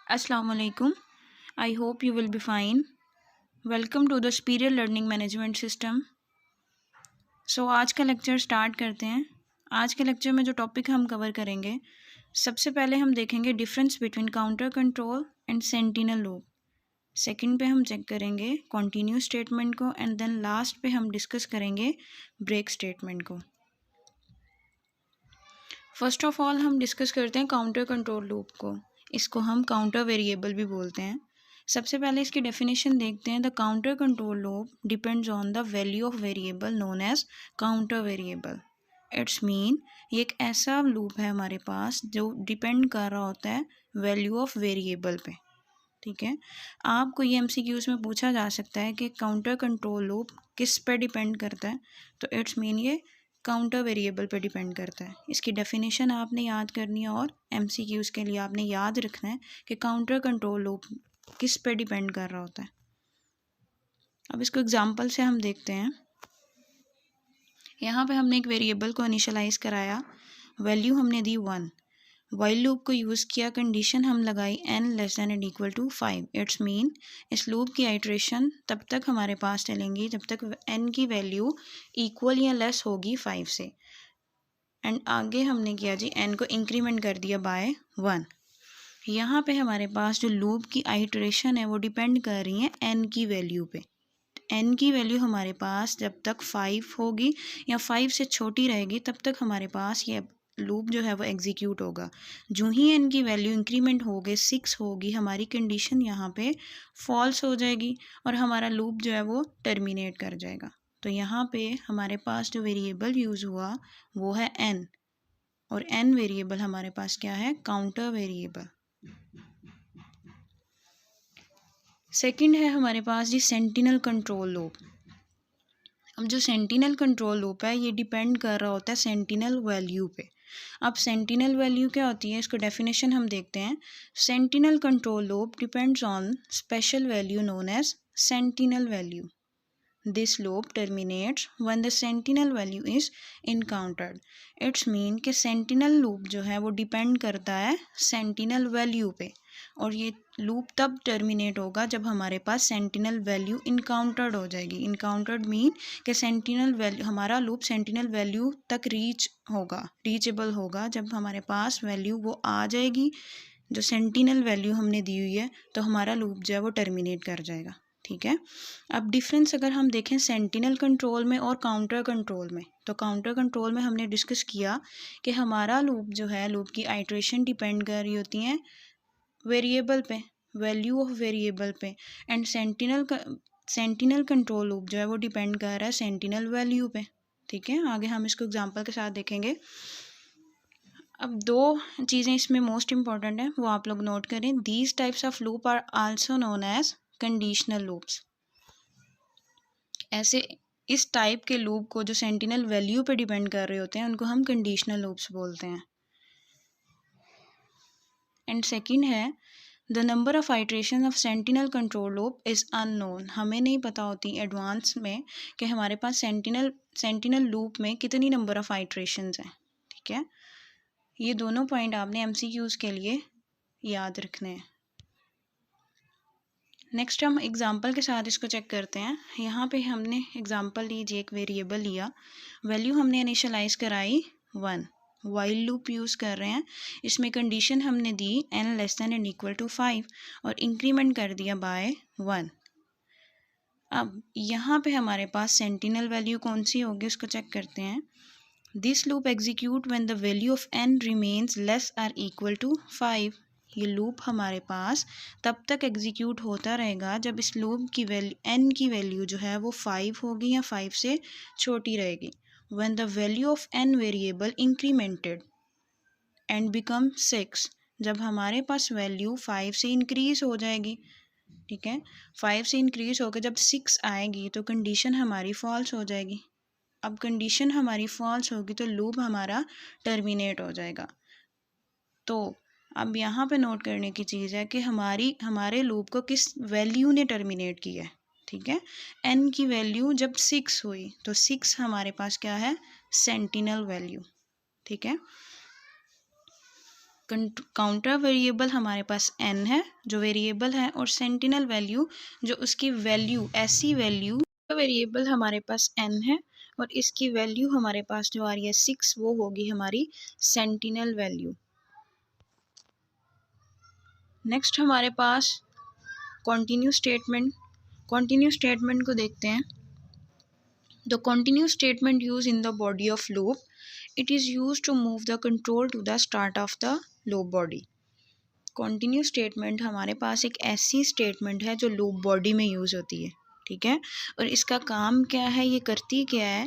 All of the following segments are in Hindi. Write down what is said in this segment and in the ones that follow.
Assalamu alaikum. I hope you will be fine. Welcome to the Superior Learning Management System. So आज का लेक्चर स्टार्ट करते हैं। आज के लेक्चर में जो टॉपिक हम कवर करेंगे, सबसे पहले हम देखेंगे difference between counter control and sentinel loop. Second पे हम चेक करेंगे कॉन्टीन्यूस स्टेटमेंट को एंड देन लास्ट पे हम डिस्कस करेंगे ब्रेक स्टेटमेंट को। फर्स्ट ऑफ ऑल हम डिस्कस करते हैं काउंटर कंट्रोल लूप को। इसको हम काउंटर वेरिएबल भी बोलते हैं। सबसे पहले इसकी डेफिनेशन देखते हैं। The counter control loop depends on the value of variable known as counter variable. Its mean ये एक ऐसा लूप है हमारे पास जो डिपेंड कर रहा होता है वैल्यू ऑफ वेरिएबल पे। ठीक है, आपको ये MCQs में पूछा जा सकता है कि काउंटर कंट्रोल लूप किस पे डिपेंड करता है, तो इट्स मीन ये काउंटर वेरिएबल पे डिपेंड करता है। इसकी डेफिनेशन आपने याद करनी है और MCQs के लिए आपने याद रखना है कि काउंटर कंट्रोल लूप किस पे डिपेंड कर रहा होता है। अब इसको एग्जांपल से हम देखते हैं। यहाँ पे हमने एक वेरिएबल को इनिशियलाइज कराया, वैल्यू हमने दी 1, वाइल लूप को यूज़ किया, कंडीशन हम लगाई n less than and equal to 5। It's mean इस लूप की आइट्रेशन तब तक हमारे पास चलेंगी जब तक n की वैल्यू इक्वल या लेस होगी 5 से। एंड आगे हमने किया जी n को इंक्रीमेंट कर दिया बाय 1। यहाँ पे हमारे पास जो लूप की आइट्रेशन है वो डिपेंड कर रही है n की वैल्यू पे। n की वैल्यू हमारे पास जब तक 5 होगी या 5 से छोटी रहेगी तब तक हमारे पास ये लूप जो है वो एग्जीक्यूट होगा। जो ही n की वैल्यू इंक्रीमेंट होगी 6 होगी, हमारी कंडीशन यहाँ पे फॉल्स हो जाएगी और हमारा लूप जो है वो टर्मिनेट कर जाएगा। तो यहाँ पे हमारे पास जो वेरिएबल यूज़ हुआ वो है n, और n वेरिएबल हमारे पास क्या है, काउंटर वेरिएबल। सेकंड है हमारे पास जी सेंटिनल कंट्रोल लूप। अब जो सेंटिनल कंट्रोल लूप है ये डिपेंड कर रहा होता है सेंटिनल वैल्यू पे। अब सेंटिनल वैल्यू क्या होती है, इसको डेफिनेशन हम देखते हैं। Sentinel control loop depends on special value known as sentinel value. This loop terminates when the sentinel value is encountered. It's mean कि सेंटिनल लूप जो है वो डिपेंड करता है सेंटिनल वैल्यू पे, और ये लूप तब टर्मिनेट होगा जब हमारे पास सेंटिनल वैल्यू इनकाउंटर्ड हो जाएगी। इनकाउंटर्ड मीन कि सेंटिनल वैल्यू, हमारा लूप सेंटिनल वैल्यू तक रीचेबल होगा जब हमारे पास वैल्यू वो आ जाएगी जो सेंटिनल वैल्यू हमने दी हुई है, तो हमारा लूप जो है वो टर्मिनेट कर जाएगा। ठीक है, अब डिफरेंस अगर हम देखें सेंटिनल कंट्रोल में और काउंटर कंट्रोल में, तो काउंटर कंट्रोल में हमने डिस्कस किया कि हमारा लूप जो है, लूप की आइट्रेशन डिपेंड कर रही होती हैं वेरिएबल पे, वैल्यू ऑफ वेरिएबल पे। एंड सेंटिनल कंट्रोल लूप जो है वो डिपेंड कर रहा है सेंटिनल वैल्यू पे। ठीक है, आगे हम इसको एग्जांपल के साथ देखेंगे। अब दो चीज़ें इसमें मोस्ट इंपॉर्टेंट है, वो आप लोग नोट करें। These types of loop are also known as conditional loops. ऐसे इस टाइप के लूप को जो सेंटिनल वैल्यू पे डिपेंड कर रहे होते हैं उनको हम कंडीशनल लूप्स बोलते हैं। एंड सेकंड है the number of iteration of sentinel control loop is unknown. हमें नहीं पता होती एडवांस में कि हमारे पास सेंटिनल लूप में कितनी नंबर ऑफ आइट्रेशंस हैं। ठीक है, ये दोनों पॉइंट आपने MCQs के लिए याद रखने हैं। नेक्स्ट हम एग्जांपल के साथ इसको चेक करते हैं। यहाँ पे हमने एग्जांपल लीजिए, एक वेरिएबल लिया, वैल्यू हमने इनिशियलाइज कराई 1, वाइल लूप यूज़ कर रहे हैं। इसमें कंडीशन हमने दी n less than and equal to 5 और इंक्रीमेंट कर दिया बाय 1। अब यहाँ पे हमारे पास सेंटिनल वैल्यू कौन सी होगी उसको चेक करते हैं। This loop execute when the value of n remains less or equal to 5। ये लूप हमारे पास तब तक एग्जीक्यूट होता रहेगा जब इस लूप की वैल्यू n की वैल्यू जो है वो 5 होगी या 5 से छोटी रहेगी। When the value of n variable incremented and become 6, जब हमारे पास वैल्यू 5 से इंक्रीज हो जाएगी। ठीक है, 5 से इंक्रीज होकर जब 6 आएगी तो कंडीशन हमारी फॉल्स हो जाएगी। अब कंडीशन हमारी फॉल्स होगी तो लूप हमारा टर्मिनेट हो जाएगा। तो अब यहाँ पे नोट करने की चीज़ है कि हमारे लूप को किस वैल्यू ने टर्मिनेट किया है। ठीक है, n की वैल्यू जब 6 हुई तो 6 हमारे पास क्या है, सेंटिनल वैल्यू। ठीक है, काउंटर वेरिएबल हमारे पास n है जो वेरिएबल है, और सेंटिनल वैल्यू जो उसकी वैल्यू ऐसी वैल्यू वेरिएबल हमारे पास n है और इसकी वैल्यू हमारे पास जो आ रही है 6, वो होगी हमारी सेंटिनल वैल्यू। नेक्स्ट हमारे पास कॉन्टिन्यू स्टेटमेंट। कॉन्टिन्यू स्टेटमेंट को देखते हैं। The continue statement use in the body of loop, it is use to move the control to the start of the loop body. Continue statement हमारे पास एक ऐसी स्टेटमेंट है जो लूप बॉडी में यूज़ होती है, ठीक है। और इसका काम क्या है, ये करती क्या है,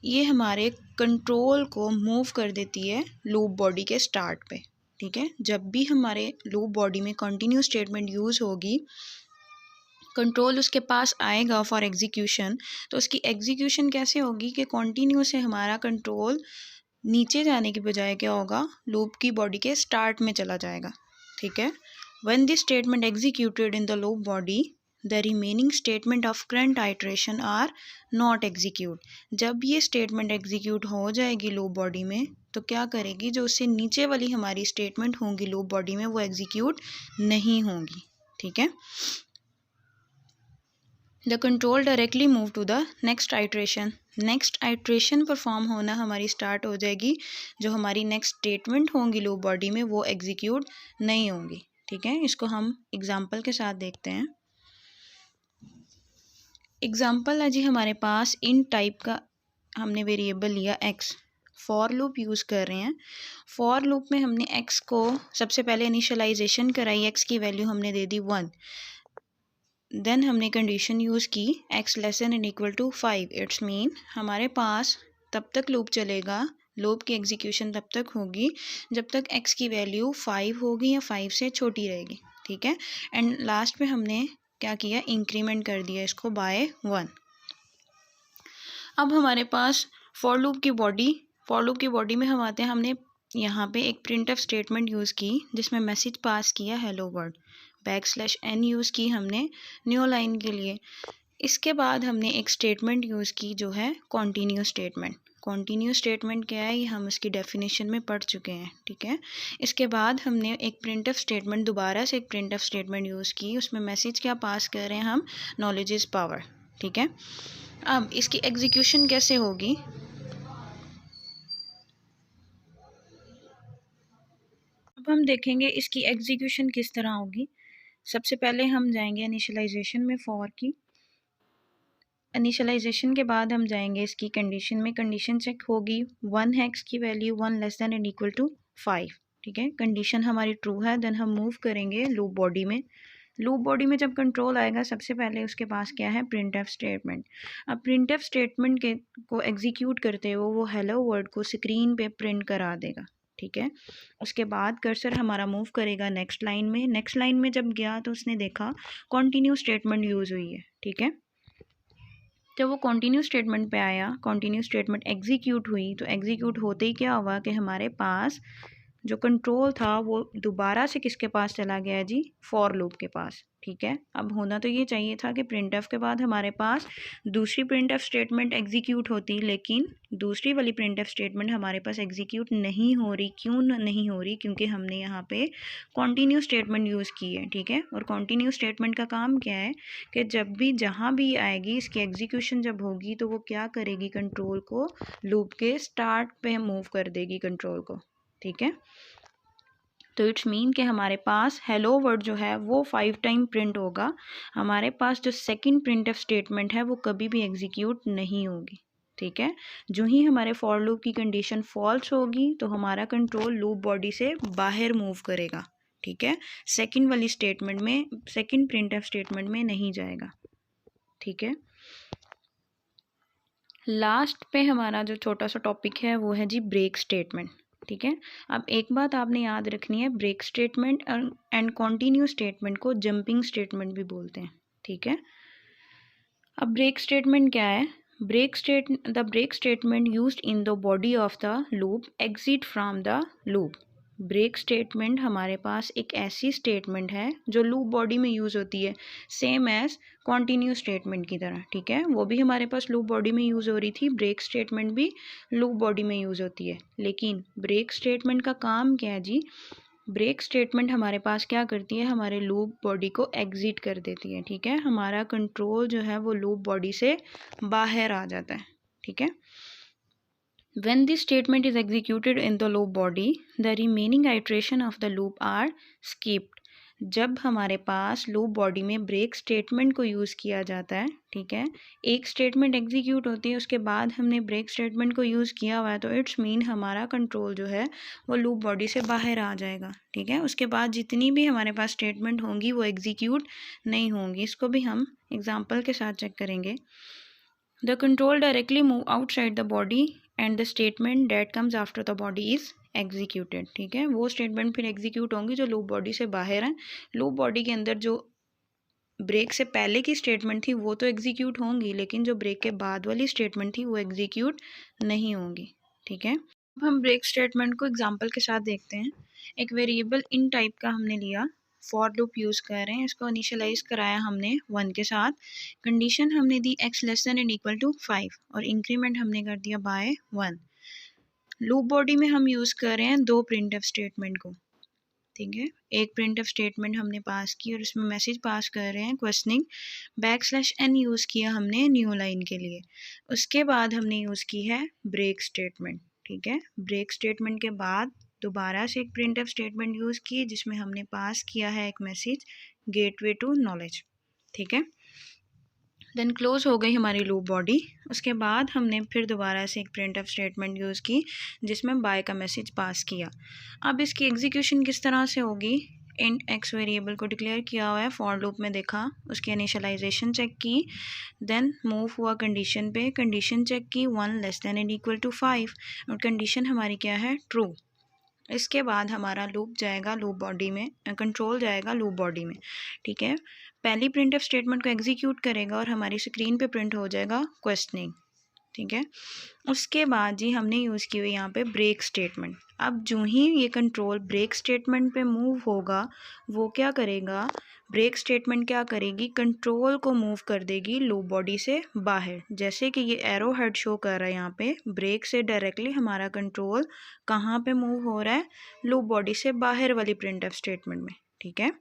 ये हमारे कंट्रोल को मूव कर देती है लूप बॉडी के स्टार्ट पे, ठीक है। जब भी हमारे लूप बॉडी में कंटिन्यू स्टेटमेंट यूज़ होगी, कंट्रोल उसके पास आएगा फॉर एग्जीक्यूशन, तो उसकी एग्जीक्यूशन कैसे होगी कि कंटिन्यू से हमारा कंट्रोल नीचे जाने की बजाय क्या होगा, लूप की बॉडी के स्टार्ट में चला जाएगा, ठीक है। When this statement executed in the loop body, the remaining statement of current iteration are not execute. जब ये स्टेटमेंट एग्जीक्यूट हो जाएगी लूप बॉडी में, तो क्या करेगी, जो उससे नीचे वाली हमारी स्टेटमेंट होंगी लूप बॉडी में वो एग्जीक्यूट नहीं होंगी, ठीक है। The control directly move to the next iteration. Next iteration perform होना हमारी स्टार्ट हो जाएगी, जो हमारी नेक्स्ट स्टेटमेंट होंगी लूप बॉडी में वो एग्जीक्यूट नहीं होंगी, ठीक है। इसको हम एग्जांपल के साथ देखते हैं। एग्जांपल है जी हमारे पास इन टाइप का हमने वेरिएबल लिया x, फॉर लूप यूज़ कर रहे हैं। फॉर लूप में हमने x को सबसे पहले इनिशियलाइजेशन कराई, x की वैल्यू हमने दे दी 1। देन हमने कंडीशन यूज़ की x less than and equal to 5। It's mean हमारे पास तब तक लूप चलेगा, लूप की एग्जीक्यूशन तब तक होगी जब तक x की वैल्यू 5 होगी या 5 से छोटी रहेगी, ठीक है। एंड लास्ट में हमने क्या किया, इंक्रीमेंट कर दिया इसको बाय 1। अब हमारे पास फॉर लूप की बॉडी में हम आते हैं। हमने यहाँ पे एक प्रिंटफ स्टेटमेंट यूज़ की जिसमें मैसेज पास किया हेलो वर्ल्ड, \n यूज़ की हमने न्यू लाइन के लिए। इसके बाद हमने एक स्टेटमेंट यूज़ की जो है कॉन्टिन्यू स्टेटमेंट। कॉन्टिन्यू स्टेटमेंट क्या है, ये हम इसकी डेफिनेशन में पढ़ चुके हैं, ठीक है। इसके बाद हमने एक प्रिंटफ स्टेटमेंट, दोबारा से एक प्रिंटफ स्टेटमेंट यूज़ की, उसमें मैसेज क्या पास कर रहे हैं हम, नॉलेज इज़ पावर, ठीक है। अब इसकी एग्जीक्यूशन कैसे होगी, अब हम देखेंगे इसकी एग्जीक्यूशन किस तरह होगी। सबसे पहले हम जाएंगे इनिशियलाइजेशन में फॉर की। इनिशियलाइजेशन के बाद हम जाएंगे इसकी कंडीशन में। कंडीशन चेक होगी 1 है x की value 1 less than and equal to 5, ठीक है। कंडीशन हमारी ट्रू है। देन हम मूव करेंगे लूप बॉडी में। लूप बॉडी में जब कंट्रोल आएगा, सबसे पहले उसके पास क्या है, प्रिंटफ स्टेटमेंट। अब प्रिंटफ स्टेटमेंट के को एग्जीक्यूट करते हुए वो हेलो वर्ड को स्क्रीन पे प्रिंट करा देगा, ठीक है। उसके बाद कर्सर हमारा मूव करेगा नेक्स्ट लाइन में। नेक्स्ट लाइन में जब गया तो उसने देखा कॉन्टिन्यू स्टेटमेंट यूज़ हुई है, ठीक है। जब वो कॉन्टिन्यू स्टेटमेंट पे आया, कॉन्टिन्यू स्टेटमेंट एग्जीक्यूट हुई, तो एग्जीक्यूट होते ही क्या हुआ कि हमारे पास जो कंट्रोल था वो दोबारा से किसके पास चला गया जी, फॉर लूप के पास, ठीक है। अब होना तो ये चाहिए था कि प्रिंटफ के बाद हमारे पास दूसरी प्रिंटफ स्टेटमेंट एग्जीक्यूट होती, लेकिन दूसरी वाली प्रिंटफ स्टेटमेंट हमारे पास एग्जीक्यूट नहीं हो रही। क्यों नहीं हो रही, क्योंकि हमने यहाँ पे कॉन्टिन्यू स्टेटमेंट यूज़ की है, ठीक है। और कॉन्टिन्यू स्टेटमेंट का काम क्या है कि जब भी जहाँ भी आएगी इसकी एग्जीक्यूशन जब होगी तो वो क्या करेगी, कंट्रोल को लूप के स्टार्ट पे मूव कर देगी कंट्रोल को, ठीक है। तो इट्स मीन कि हमारे पास हेलो वर्ड जो है वो 5 टाइम प्रिंट होगा। हमारे पास जो सेकंड प्रिंटफ स्टेटमेंट है वो कभी भी एग्जीक्यूट नहीं होगी, ठीक है। जो ही हमारे फॉर लूप की कंडीशन फॉल्स होगी तो हमारा कंट्रोल लूप बॉडी से बाहर मूव करेगा, ठीक है। सेकंड वाली स्टेटमेंट में, सेकंड प्रिंटफ स्टेटमेंट में नहीं जाएगा, ठीक है। लास्ट पे हमारा जो छोटा सा टॉपिक है वो है जी ब्रेक स्टेटमेंट, ठीक है। अब एक बात आपने याद रखनी है, break statement and continue statement को जंपिंग स्टेटमेंट भी बोलते हैं, ठीक है। अब ब्रेक स्टेटमेंट क्या है, the break statement used in the body of the loop exit from the loop. Break statement हमारे पास एक ऐसी स्टेटमेंट है जो लूप बॉडी में यूज़ होती है, सेम एज कॉन्टिन्यू स्टेटमेंट की तरह, ठीक है। वो भी हमारे पास लूप बॉडी में यूज़ हो रही थी, ब्रेक स्टेटमेंट भी लूप बॉडी में यूज़ होती है। लेकिन ब्रेक स्टेटमेंट का काम क्या है जी, ब्रेक स्टेटमेंट हमारे पास क्या करती है, हमारे लूप बॉडी को एग्जिट कर देती है, ठीक है। हमारा कंट्रोल जो है वो लूप बॉडी से बाहर आ जाता है, ठीक है। When this statement is executed in the loop body, the remaining iteration of the loop are skipped. जब हमारे पास लूप बॉडी में ब्रेक स्टेटमेंट को यूज़ किया जाता है, ठीक है, एक स्टेटमेंट एग्जीक्यूट होती है, उसके बाद हमने ब्रेक स्टेटमेंट को यूज़ किया हुआ है, तो इट्स मीन हमारा कंट्रोल जो है वो लूप बॉडी से बाहर आ जाएगा, ठीक है। उसके बाद जितनी भी हमारे पास स्टेटमेंट होंगी वो एग्जीक्यूट नहीं होंगी। इसको भी हम एग्जाम्पल के साथ चेक करेंगे। The control directly move outside the body and the statement that comes after the body is executed, ठीक है। वो स्टेटमेंट फिर एग्जीक्यूट होंगी जो लूप बॉडी से बाहर हैं। लूप बॉडी के अंदर जो ब्रेक से पहले की स्टेटमेंट थी वो तो एग्जीक्यूट होंगी, लेकिन जो ब्रेक के बाद वाली स्टेटमेंट थी वो एग्जीक्यूट नहीं होंगी, ठीक है। अब हम ब्रेक स्टेटमेंट को एग्जाम्पल के साथ देखते हैं। एक वेरिएबल इन टाइप का हमने लिया, फॉर लूप यूज़ कर रहे हैं, इसको इनिशियलाइज कराया हमने 1 के साथ, कंडीशन हमने दी x less than and equal to 5 और इंक्रीमेंट हमने कर दिया बाय 1। लूप बॉडी में हम यूज़ कर रहे हैं 2 प्रिंटफ स्टेटमेंट को, ठीक है। एक प्रिंटफ स्टेटमेंट हमने पास की और इसमें मैसेज पास कर रहे हैं क्वेश्चनिंग, \n यूज़ किया हमने न्यू लाइन के लिए। उसके बाद हमने यूज़ की है ब्रेक स्टेटमेंट, ठीक है। ब्रेक स्टेटमेंट के बाद दोबारा से एक प्रिंटफ स्टेटमेंट यूज़ की जिसमें हमने पास किया है एक मैसेज गेटवे टू नॉलेज, ठीक है। देन क्लोज हो गई हमारी लूप बॉडी। उसके बाद हमने फिर दोबारा से एक प्रिंटफ स्टेटमेंट यूज़ की जिसमें बाय का मैसेज पास किया। अब इसकी एग्जीक्यूशन किस तरह से होगी, इंट x वेरिएबल को डिक्लेयर किया हुआ है, फॉर लूप में देखा, उसकी इनिशियलाइजेशन चेक की, देन मूव हुआ कंडीशन पे, कंडीशन चेक की 1 less than and equal to 5 और कंडीशन हमारी क्या है, ट्रू। इसके बाद हमारा लूप जाएगा लूप बॉडी में, कंट्रोल जाएगा लूप बॉडी में, ठीक है। पहली प्रिंटफ स्टेटमेंट को एग्जीक्यूट करेगा और हमारी स्क्रीन पे प्रिंट हो जाएगा क्वेश्चनिंग, ठीक है। उसके बाद जी हमने यूज़ की हुई यहाँ पे ब्रेक स्टेटमेंट। अब जो ही ये कंट्रोल ब्रेक स्टेटमेंट पे मूव होगा वो क्या करेगा, ब्रेक स्टेटमेंट क्या करेगी, कंट्रोल को मूव कर देगी लूप बॉडी से बाहर। जैसे कि ये एरो हेड शो कर रहा है यहाँ पे, ब्रेक से डायरेक्टली हमारा कंट्रोल कहाँ पे मूव हो रहा है, लूप बॉडी से बाहर वाली प्रिंटफ स्टेटमेंट में, ठीक है।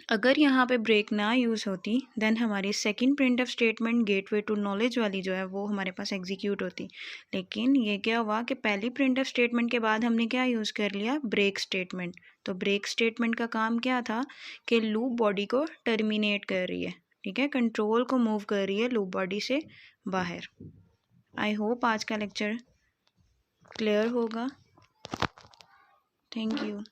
अगर यहाँ पे ब्रेक ना यूज़ होती देन हमारी second printf statement gateway to knowledge वाली जो है वो हमारे पास एग्जीक्यूट होती। लेकिन ये क्या हुआ कि पहली प्रिंटफ स्टेटमेंट के बाद हमने क्या यूज़ कर लिया, ब्रेक स्टेटमेंट। तो ब्रेक स्टेटमेंट का काम क्या था कि लूप बॉडी को टर्मिनेट कर रही है, ठीक है, कंट्रोल को मूव कर रही है लूप बॉडी से बाहर। आई होप आज का लेक्चर क्लियर होगा। Thank you.